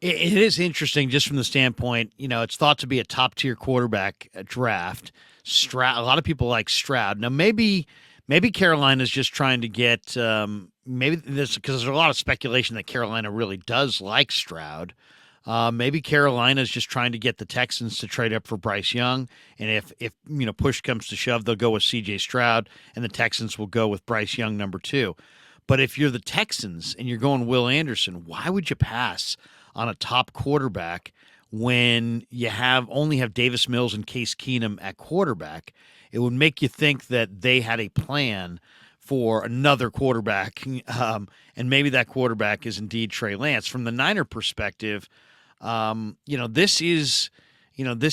It is interesting just from the standpoint, it's thought to be a top tier quarterback draft. Stroud, a lot of people like Stroud. Now, maybe Carolina's just trying to get maybe this because there's a lot of speculation that Carolina really does like Stroud. Maybe Carolina's just trying to get the Texans to trade up for Bryce Young, and if push comes to shove, they'll go with C.J. Stroud, and the Texans will go with Bryce Young number two. But if you're the Texans and you're going Will Anderson, why would you pass on a top quarterback when you only have Davis Mills and Case Keenum at quarterback? It would make you think that they had a plan for another quarterback, and maybe that quarterback is indeed Trey Lance. From the Niner perspective, this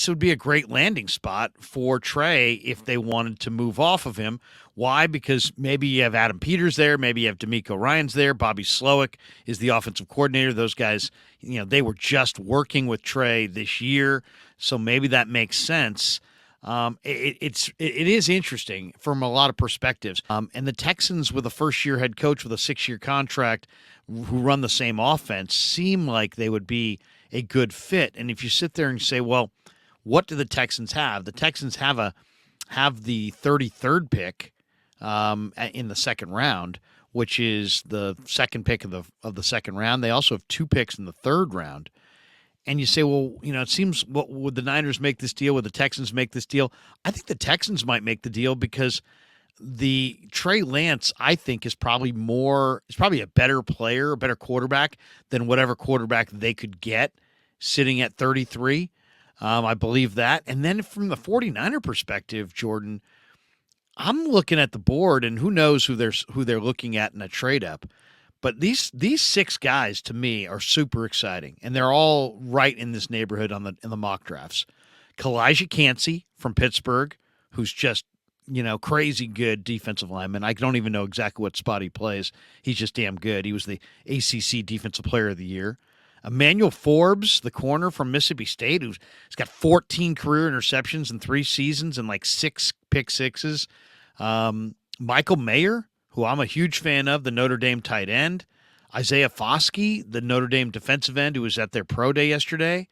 would be a great landing spot for Trey if they wanted to move off of him. Why? Because maybe you have Adam Peters there, maybe you have D'Amico Ryans there, Bobby Slowick is the offensive coordinator. Those guys, they were just working with Trey this year, so maybe that makes sense. It is interesting from a lot of perspectives. And the Texans, with a first-year head coach with a 6-year contract, who run the same offense, seem like they would be a good fit. And if you sit there and say, well, what do the Texans have? The Texans have the 33rd pick in the second round, which is the second pick of the second round. They also have 2 picks in the third round. And you say, well, it seems, would the Niners make this deal? Would the Texans make this deal? I think the Texans might make the deal because the Trey Lance, I think, is probably a better player, a better quarterback than whatever quarterback they could get sitting at 33. I believe that. And then from the 49er perspective, Jordan, I'm looking at the board, and who knows who they're looking at in a trade up. But these 6 guys to me are super exciting, and they're all right in this neighborhood in the mock drafts. Kalijah Cansey from Pittsburgh, who's just crazy good defensive lineman. I don't even know exactly what spot he plays. He's just damn good. He was the ACC Defensive Player of the Year. Emmanuel Forbes, the corner from Mississippi State, who's got 14 career interceptions in 3 seasons and like 6 pick sixes. Michael Mayer, who I'm a huge fan of, the Notre Dame tight end. Isaiah Foskey, the Notre Dame defensive end, who was at their pro day yesterday.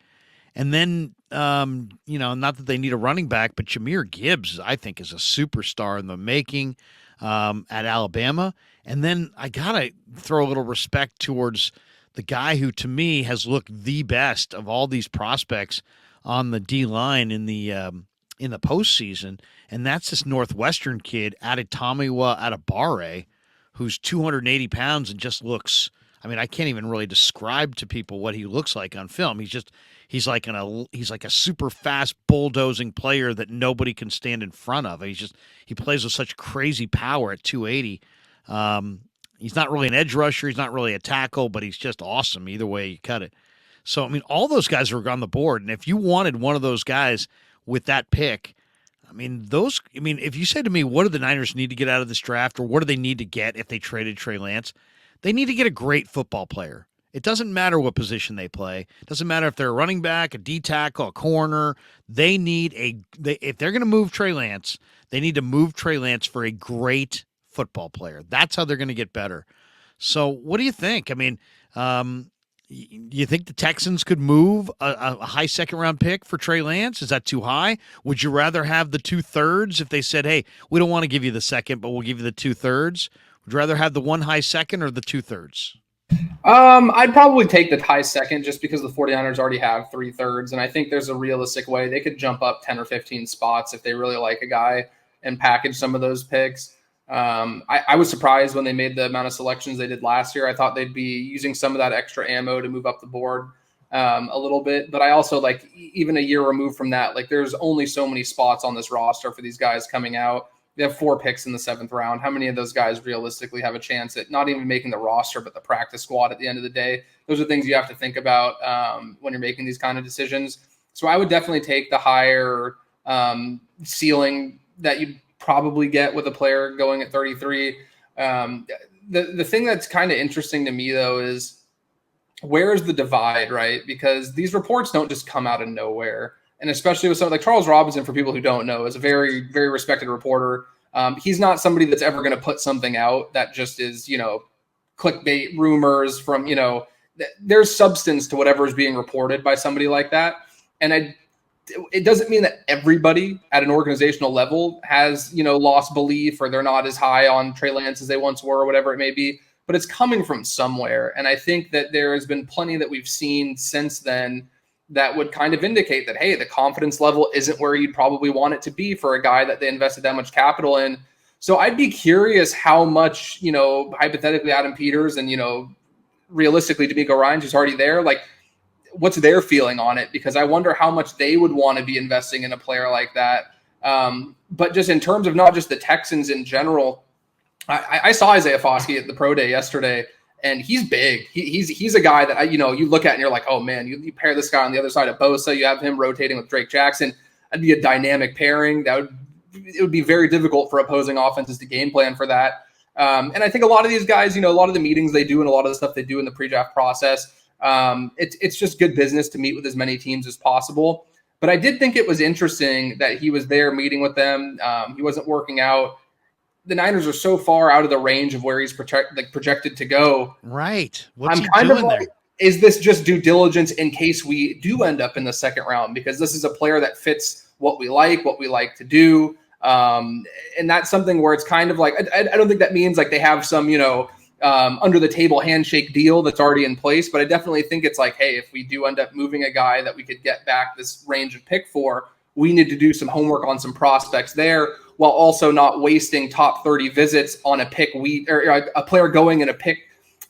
And then, not that they need a running back, but Jahmyr Gibbs, I think, is a superstar in the making at Alabama. And then I got to throw a little respect towards the guy who, to me, has looked the best of all these prospects on the D-line in the postseason, and that's this Northwestern kid, Adetomiwa Adebawore, who's 280 pounds and just looks – I mean, I can't even really describe to people what he looks like on film. He's like a super fast bulldozing player that nobody can stand in front of. He plays with such crazy power at 280. He's not really an edge rusher. He's not really a tackle, but he's just awesome either way you cut it. So, I mean, all those guys are on the board, and if you wanted one of those guys with that pick, if you said to me, what do the Niners need to get out of this draft, or what do they need to get if they traded Trey Lance? They need to get a great football player. It doesn't matter what position they play. It doesn't matter if they're a running back, a D tackle, a corner. They need if they're going to move Trey Lance, they need to move Trey Lance for a great football player. That's how they're going to get better. So what do you think? I mean, you think the Texans could move a high second-round pick for Trey Lance? Is that too high? Would you rather have the 2/3 if they said, hey, we don't want to give you the second, but we'll give you the 2/3? Would you rather have the 1 high second or the 2/3? I'd probably take the high second just because the 49ers already have 3/3, and I think there's a realistic way they could jump up 10 or 15 spots if they really like a guy and package some of those picks. I was surprised when they made the amount of selections they did last year. I thought they'd be using some of that extra ammo to move up the board a little bit. But I also, even a year removed from that, there's only so many spots on this roster for these guys coming out. They have 4 picks in the 7th round. How many of those guys realistically have a chance at not even making the roster, but the practice squad at the end of the day? Those are things you have to think about when you're making these kind of decisions. So I would definitely take the higher ceiling that you probably get with a player going at 33. The thing that's kind of interesting to me, though, is where's the divide, right? Because these reports don't just come out of nowhere. And especially with someone like Charles Robinson, for people who don't know, is a very, very respected reporter. He's not somebody that's ever going to put something out that just is, clickbait rumors from, there's substance to whatever is being reported by somebody like that. And it doesn't mean that everybody at an organizational level has, lost belief or they're not as high on Trey Lance as they once were or whatever it may be, but it's coming from somewhere. And I think that there has been plenty that we've seen since then that would kind of indicate that, hey, the confidence level isn't where you'd probably want it to be for a guy that they invested that much capital in. So I'd be curious how much, hypothetically Adam Peters and, realistically DeMeco Ryans, who's already there, like, what's their feeling on it? Because I wonder how much they would want to be investing in a player like that. But just in terms of not just the Texans in general, I saw Isaiah Foskey at the Pro Day yesterday, and he's big. He's a guy that, you look at and you're like, oh, man, you pair this guy on the other side of Bosa, you have him rotating with Drake Jackson. That'd be a dynamic pairing. It would be very difficult for opposing offenses to game plan for that. And I think a lot of these guys, a lot of the meetings they do and a lot of the stuff they do in the pre-draft process, it's just good business to meet with as many teams as possible. But I did think it was interesting that he was there meeting with them. He wasn't working out. The Niners are so far out of the range of where he's projected to go. Right. What's I'm he kind doing of like, there? is this just due diligence in case we do end up in the second round? Because this is a player that fits what we like to do. And that's something where it's kind of like, I don't think that means like they have some, under the table handshake deal that's already in place. But I definitely think it's like, hey, if we do end up moving a guy that we could get back this range of pick for, we need to do some homework on some prospects there, while also not wasting top 30 visits on a pick or a player going in a pick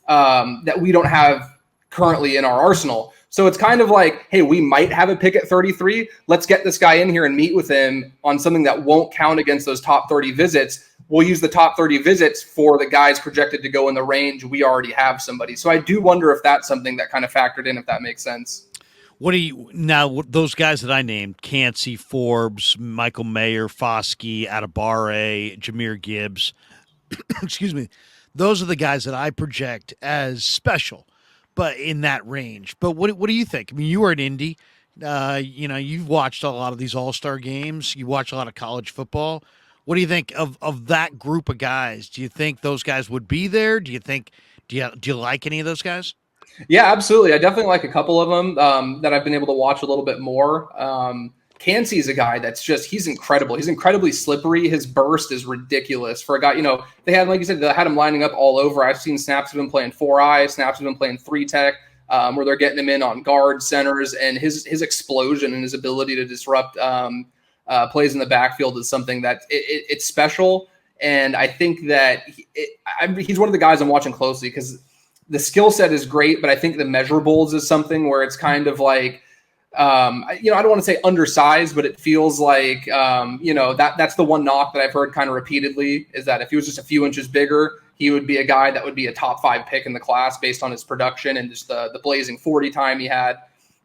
that we don't have currently in our arsenal. So it's kind of like, hey, we might have a pick at 33. Let's get this guy in here and meet with him on something that won't count against those top 30 visits. We'll use the top 30 visits for the guys projected to go in the range. We already have somebody. So I do wonder if that's something that kind of factored in, if that makes sense. Now those guys that I named, Cansey, Forbes, Michael Mayer, Foskey, Atabare, Jahmyr Gibbs, excuse me, those are the guys that I project as special, but in that range. But what do you think? I mean, you were at Indy. You've watched a lot of these all-star games. You watch a lot of college football. What do you think of that group of guys? Do you think those guys would be there? Do you like any of those guys? Yeah, absolutely. I definitely like a couple of them that I've been able to watch a little bit more. Cansey's a guy that's he's incredible. He's incredibly slippery. His burst is ridiculous for a guy, they had, like you said, they had him lining up all over. I've seen snaps of him playing 4-eye, snaps of him playing 3-tech, where they're getting him in on guard centers, and his explosion and his ability to disrupt plays in the backfield is something that it's special. And I think that he's one of the guys I'm watching closely because the skill set is great, but I think the measurables is something where it's kind of like, I don't want to say undersized, but it feels like, that's the one knock that I've heard kind of repeatedly is that if he was just a few inches bigger, he would be a guy that would be a top 5 pick in the class based on his production and just the blazing 40 time he had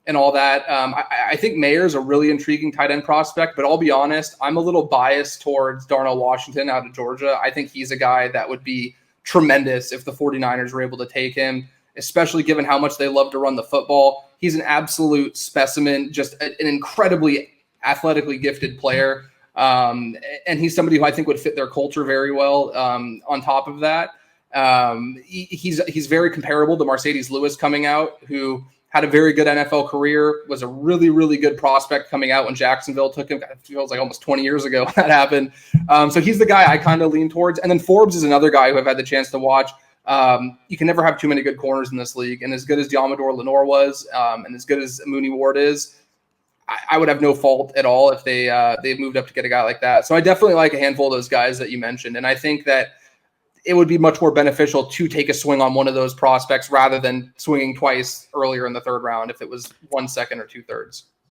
and all that. I think Mayer's a really intriguing tight end prospect, but I'll be honest, I'm a little biased towards Darnell Washington out of Georgia. I think he's a guy that would be tremendous if the 49ers were able to take him, especially given how much they love to run the football. He's an absolute specimen, just an incredibly athletically gifted player. And he's somebody who I think would fit their culture very well. On top of that, he's very comparable to Mercedes Lewis coming out, who had a very good NFL career, was a really, really good prospect coming out when Jacksonville took him. It feels like almost 20 years ago that happened. So he's the guy I kind of lean towards. And then Forbes is another guy who I've had the chance to watch. You can never have too many good corners in this league. And as good as Diamador Lenore was, and as good as Mooney Ward is, I would have no fault at all if they moved up to get a guy like that. So I definitely like a handful of those guys that you mentioned. And I think that it would be much more beneficial to take a swing on one of those prospects rather than swinging twice earlier in the third round if it was 1 second or 2/3.